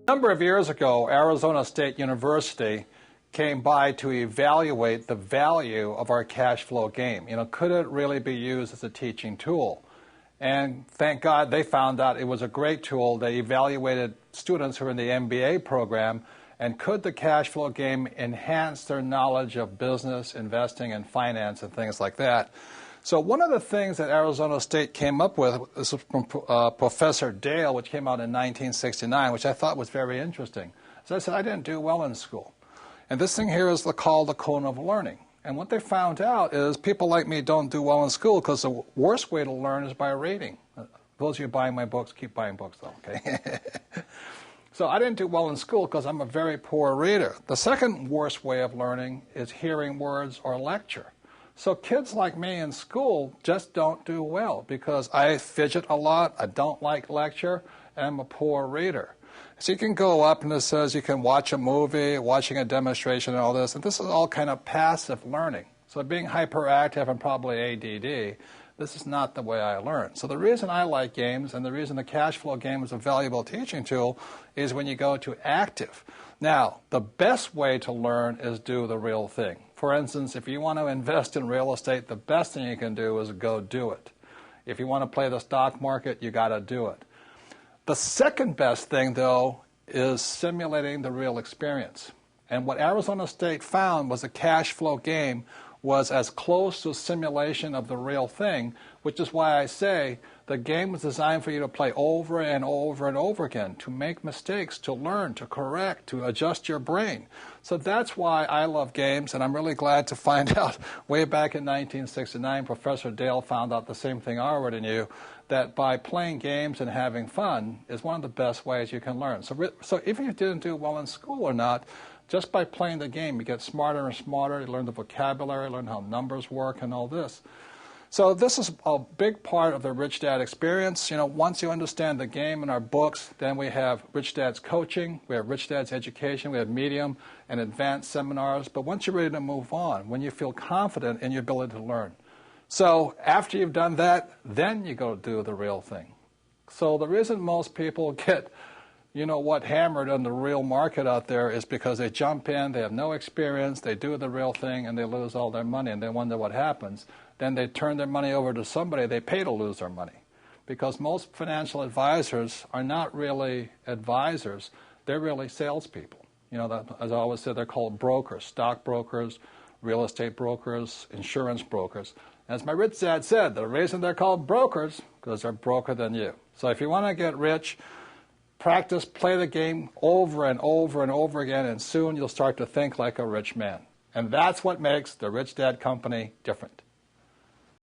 A number of years ago, Arizona State University came by to evaluate the value of our cash flow game. Could it really be used as a teaching tool? And thank God they found out it was a great tool. They evaluated students who were in the MBA program, and could the cash flow game enhance their knowledge of business, investing, and finance and things like that? So one of the things that Arizona State came up with is from Professor Dale, which came out in 1969, which I thought was very interesting. As I said, I didn't do well in school. And this thing here is called the cone of learning. And what they found out is people like me don't do well in school because the worst way to learn is by reading. Those of you buying my books, keep buying books though, okay? So I didn't do well in school because I'm a very poor reader. The second worst way of learning is hearing words or lecture. So kids like me in school just don't do well because I fidget a lot, I don't like lecture, and I'm a poor reader. So you can go up and it says you can watch a movie, watching a demonstration and all this, and this is all kind of passive learning. So being hyperactive and probably ADD, this is not the way I learn. So the reason I like games and the reason the cash flow game is a valuable teaching tool is when you go to active. Now, the best way to learn is do the real thing. For instance, if you want to invest in real estate, the best thing you can do is go do it. If you want to play the stock market, you got to do it. The second best thing, though, is simulating the real experience. And what Arizona State found was the cash flow game was as close to a simulation of the real thing, which is why I say the game was designed for you to play over and over and over again, to make mistakes, to learn, to correct, to adjust your brain. So that's why I love games, and I'm really glad to find out way back in 1969, Professor Dale found out the same thing I already knew, that by playing games and having fun is one of the best ways you can learn. So even if you didn't do well in school or not, just by playing the game, you get smarter and smarter, you learn the vocabulary, learn how numbers work and all this. So this is a big part of the Rich Dad experience. Once you understand the game in our books, then we have Rich Dad's coaching, we have Rich Dad's education, we have medium and advanced seminars. But once you're ready to move on, when you feel confident in your ability to learn. So after you've done that, then you go do the real thing. So the reason most people get hammered on the real market out there is because they jump in, they have no experience, they do the real thing, and they lose all their money, and they wonder what happens. Then they turn their money over to somebody they pay to lose their money. Because most financial advisors are not really advisors, they're really salespeople. As I always say, they're called brokers, stock brokers, real estate brokers, insurance brokers. As my rich dad said, the reason they're called brokers, because they're broker than you. So if you want to get rich, practice, play the game over and over and over again, and soon you'll start to think like a rich man. And that's what makes the Rich Dad Company different.